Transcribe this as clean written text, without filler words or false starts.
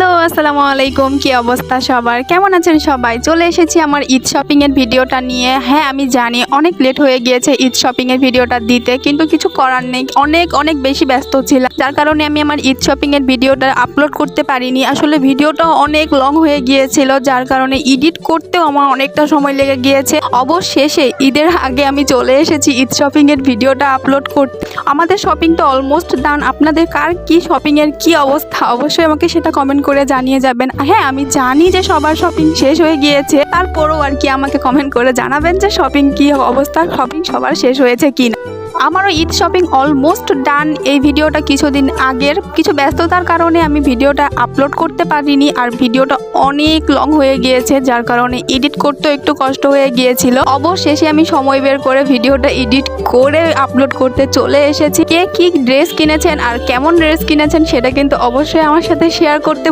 Hello, আসসালামু আলাইকুম। কি অবস্থা সবার? কেমন আছেন সবাই? চলে এসেছি আমার ঈদ শপিং এর ভিডিওটা নিয়ে। হ্যাঁ, আমি জানি অনেক লেট হয়ে গিয়েছে ঈদ শপিং এর ভিডিওটা দিতে, কিন্তু কিছু করার নেই। অনেক বেশি ব্যস্ত ছিলাম, যার কারণে আমি আমার ঈদ শপিং এর ভিডিওটা আপলোড করতে পারিনি। আসলে ভিডিওটা অনেক লং হয়ে গিয়েছিল, যার কারণে এডিট করতেও আমার অনেকটা সময় লেগে গিয়েছে। অবশেষে ঈদের আগে আমি চলে এসেছি ঈদ শপিং এর ভিডিওটা আপলোড করতে। আমাদের শপিং তো অলমোস্ট ডান। আপনাদের কার কি শপিং এর কি অবস্থা অবশ্যই আমাকে সেটা কমেন্ট করে জানিয়ে যাবেন। হ্যাঁ, আমি জানি যে সবার শপিং শেষ হয়ে গিয়েছে, তারপরও আর কি আমাকে কমেন্ট করে জানাবেন যে শপিং কি অবস্থা, শপিং সবার শেষ হয়েছে কি না। আমারও ঈদ শপিং অলমোস্ট ডান। এই ভিডিওটা কিছুদিন আগের, কিছু ব্যস্ততার কারণে আমি ভিডিওটা আপলোড করতে পারিনি, আর ভিডিওটা অনেক লং হয়ে গিয়েছে, যার কারণে এডিট করতেও একটু কষ্ট হয়ে গিয়েছিল। অবশেষে আমি সময় বের করে ভিডিওটা এডিট করে আপলোড করতে চলে এসেছি। কে কি ড্রেস কিনেছেন আর কেমন ড্রেস কিনেছেন সেটা কিন্তু অবশ্যই আমার সাথে শেয়ার করতে